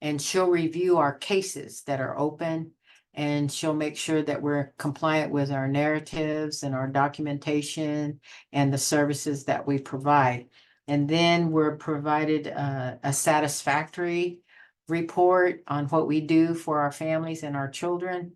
S2: and she'll review our cases that are open, and she'll make sure that we're compliant with our narratives and our documentation and the services that we provide. And then we're provided a satisfactory report on what we do for our families and our children.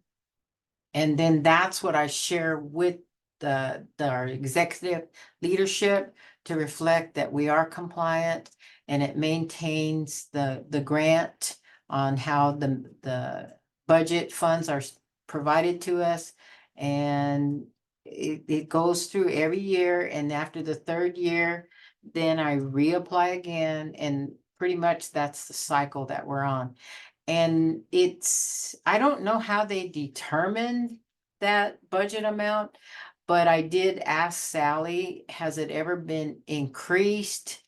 S2: And then that's what I share with our executive leadership to reflect that we are compliant, and it maintains the grant on how the budget funds are provided to us. And it goes through every year, and after the third year, then I reapply again, and pretty much that's the cycle that we're on. And I don't know how they determined that budget amount, but I did ask Sally, has it ever been increased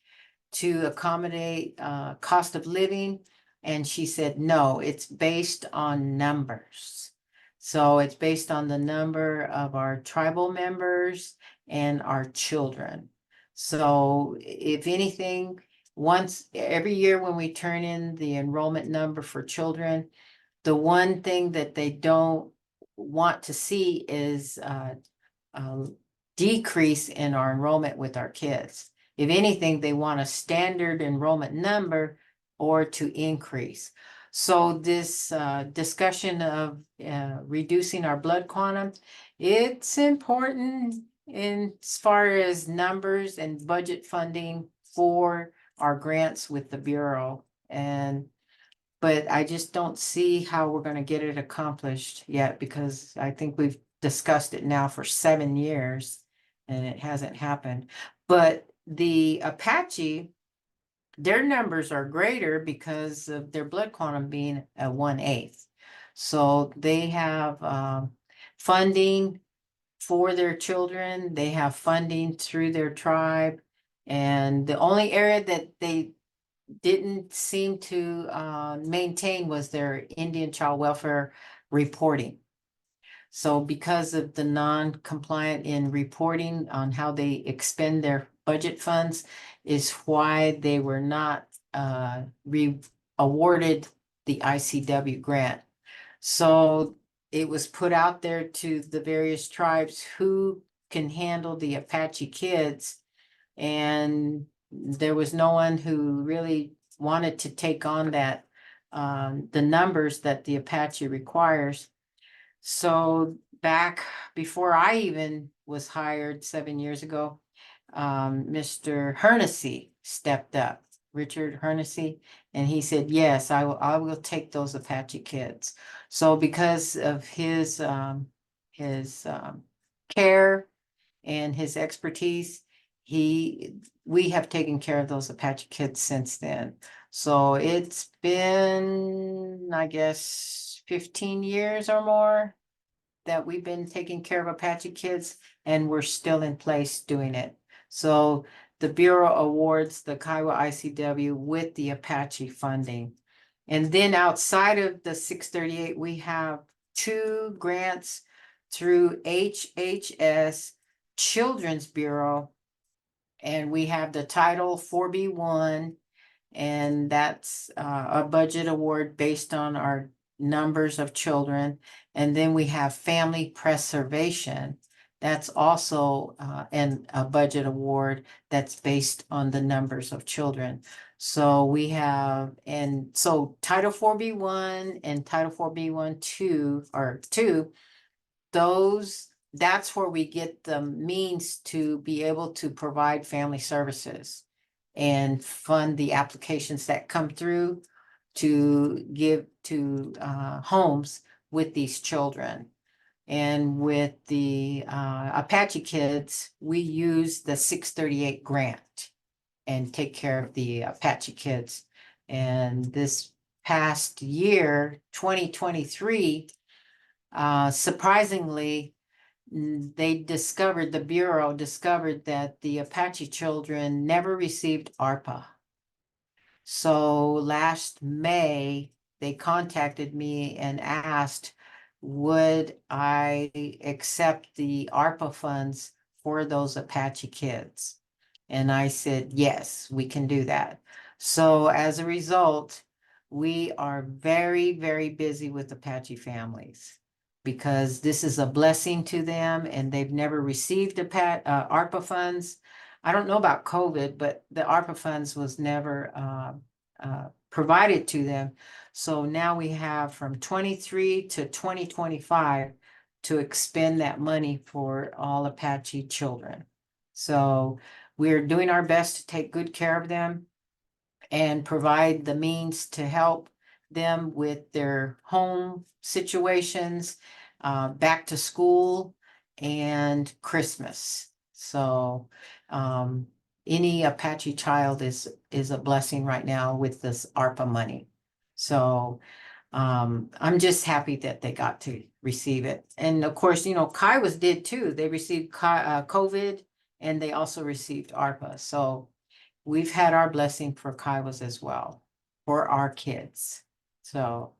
S2: to accommodate cost of living? And she said, no, it's based on numbers. So it's based on the number of our tribal members and our children. So if anything, once every year when we turn in the enrollment number for children, the one thing that they don't want to see is a decrease in our enrollment with our kids. If anything, they want a standard enrollment number or to increase. So this discussion of reducing our blood quantum, it's important in as far as numbers and budget funding for our grants with the Bureau. But I just don't see how we're gonna get it accomplished yet, because I think we've discussed it now for 7 years and it hasn't happened. But the Apache, their numbers are greater because of their blood quantum being a 1/8. So they have funding for their children. They have funding through their tribe. And the only area that they didn't seem to maintain was their Indian child welfare reporting. So because of the non-compliant in reporting on how they expend their budget funds is why they were not awarded the ICW grant. So it was put out there to the various tribes who can handle the Apache kids, and there was no one who really wanted to take on that, the numbers that the Apache requires. So back before I even was hired 7 years ago, Mr. Hernessy stepped up, Richard Hernessy, and he said, yes, I will take those Apache kids. So because of his care and his expertise, we have taken care of those Apache kids since then. So it's been, I guess, 15 years or more that we've been taking care of Apache kids, and we're still in place doing it. So the Bureau awards the Kiowa ICW with the Apache funding. And then outside of the 638, we have 2 grants through HHS Children's Bureau. And we have the Title 4B1, and that's a budget award based on our numbers of children. And then we have Family Preservation. That's also a budget award that's based on the numbers of children. So we have, and so Title 4B1 and Title 4B1 2, that's where we get the means to be able to provide family services and fund the applications that come through to give to homes with these children. And with the Apache kids, we use the 638 grant and take care of the Apache kids. And this past year, 2023, surprisingly, the Bureau discovered that the Apache children never received ARPA. So last May, they contacted me and asked, would I accept the ARPA funds for those Apache kids? And I said, yes, we can do that. So as a result, we are very, very busy with Apache families, because this is a blessing to them and they've never received ARPA funds. I don't know about COVID, but the ARPA funds was never provided to them. So now we have from 23 to 2025 to expend that money for all Apache children. So we're doing our best to take good care of them and provide the means to help them with their home situations, back to school and Christmas. So any Apache child is a blessing right now with this ARPA money. So I'm just happy that they got to receive it. And of course, Kiowas did too. They received COVID and they also received ARPA. So we've had our blessing for Kiowas as well, for our kids. So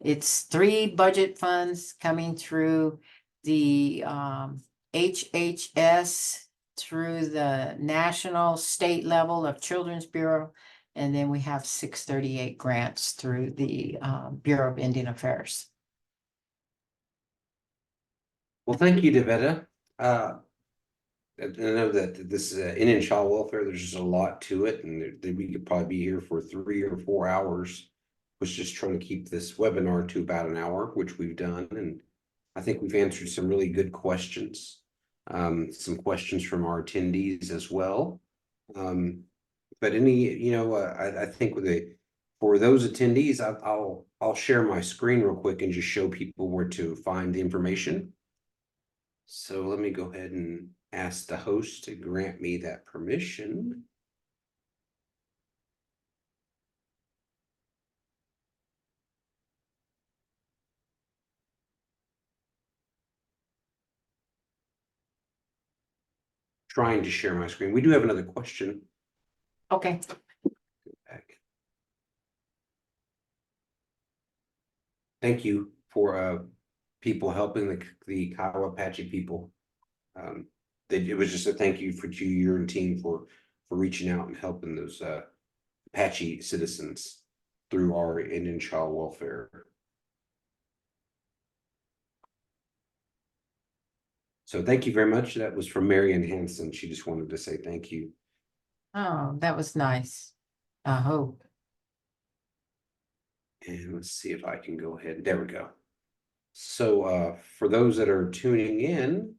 S2: it's 3 budget funds coming through the HHS, through the national state level of Children's Bureau. And then we have 638 grants through the Bureau of Indian Affairs.
S1: Well, thank you, Davetta. I know that this is Indian child welfare. There's just a lot to it, and we could probably be here for 3 or 4 hours. Was just trying to keep this webinar to about an hour, which we've done, and I think we've answered some really good questions. Some questions from our attendees as well. But I think for those attendees, I'll share my screen real quick and just show people where to find the information. So let me go ahead and ask the host to grant me that permission. Trying to share my screen. We do have another question.
S2: Okay.
S1: Thank you for people helping the Kiowa Apache people. It was just a thank you to you and team for reaching out and helping those Apache citizens through our Indian child welfare. So thank you very much. That was from Marian Hansen. She just wanted to say thank you.
S2: Oh, that was nice. I hope.
S1: And let's see if I can go ahead. There we go. So for those that are tuning in,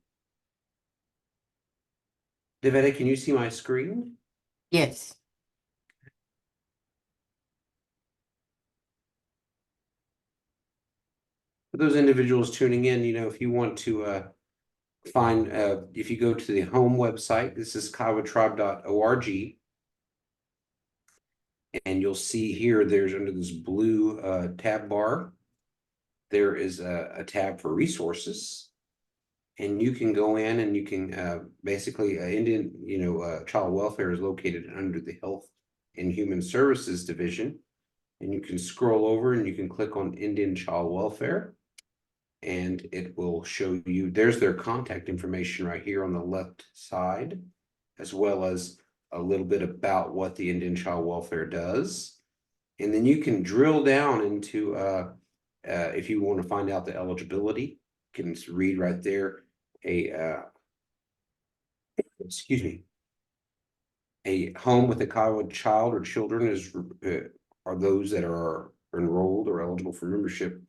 S1: Davetta, can you see my screen?
S2: Yes.
S1: For those individuals tuning in, if you want to find, if you go to the home website, this is kiowatribe.org, and you'll see here, there's under this blue tab bar, there is a tab for resources, and you can go in and you can basically Indian, child welfare is located under the Health and Human Services Division, and you can scroll over and you can click on Indian child welfare, and it will show you, there's their contact information right here on the left side, as well as a little bit about what the Indian child welfare does. And then you can drill down into, if you want to find out the eligibility, you can read right there, excuse me, a home with a Kiowa child or children are those that are enrolled or eligible for membership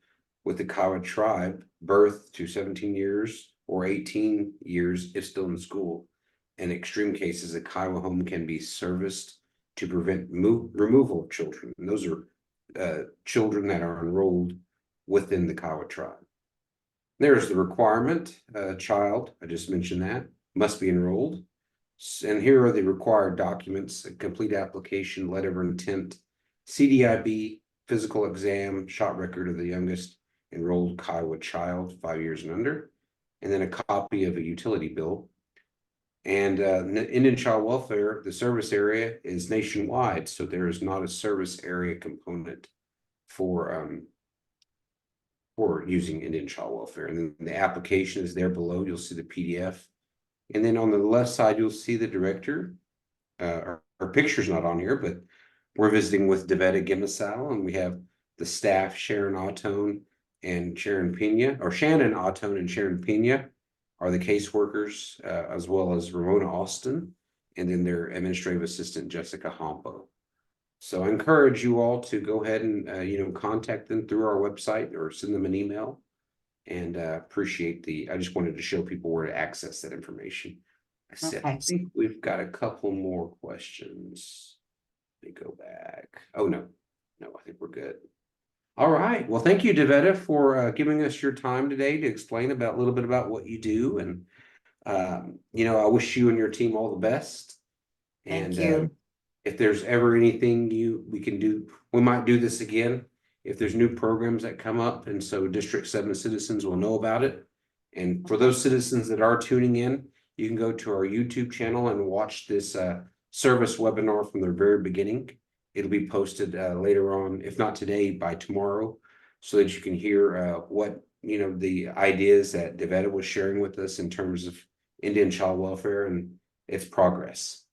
S1: with the Kiowa tribe, birth to 17 years or 18 years if still in school. In extreme cases, a Kiowa home can be serviced to prevent removal of children. And those are children that are enrolled within the Kiowa tribe. There's the requirement, child, I just mentioned that, must be enrolled. And here are the required documents: a complete application, letter of intent, CDIB, physical exam, shot record of the youngest enrolled Kiowa child, 5 years and under, and then a copy of a utility bill. And Indian child welfare, the service area is nationwide, so there is not a service area component for using Indian child welfare. And then the application is there below. You'll see the PDF. And then on the left side, you'll see the director. Our picture's not on here, but we're visiting with Davetta Geimausaddle, and we have the staff, Sharon Autone and Sharon Pena, or Shannon Autone and Sharon Pena are the caseworkers, as well as Ramona Austin. and then their administrative assistant, Jessica Hompo. So I encourage you all to go ahead and, contact them through our website or send them an email. And appreciate I just wanted to show people where to access that information. I think we've got a couple more questions. Let me go back. Oh, no, I think we're good. All right. Well, thank you, Davetta, for giving us your time today to explain a little bit about what you do. And, I wish you and your team all the best.
S2: Thank
S1: And
S2: you.
S1: if there's ever anything we can do, we might do this again. If there's new programs that come up, and so District 7 citizens will know about it. And for those citizens that are tuning in, you can go to our YouTube channel and watch this service webinar from the very beginning. It'll be posted later on, if not today, by tomorrow, so that you can hear what, the ideas that Davetta was sharing with us in terms of Indian child welfare and its progress.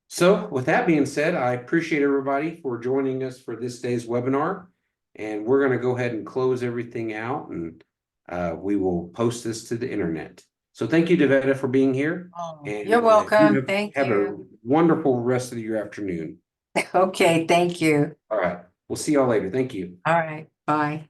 S1: So with that being said, I appreciate everybody for joining us for this day's webinar. And we're going to go ahead and close everything out, and we will post this to the internet. So thank you, Davetta, for being here. And
S2: You're welcome.
S1: have,
S2: Thank
S1: have
S2: you.
S1: a wonderful rest of your afternoon.
S2: Okay, thank you.
S1: All right. We'll see y'all later. Thank you.
S2: All right, bye.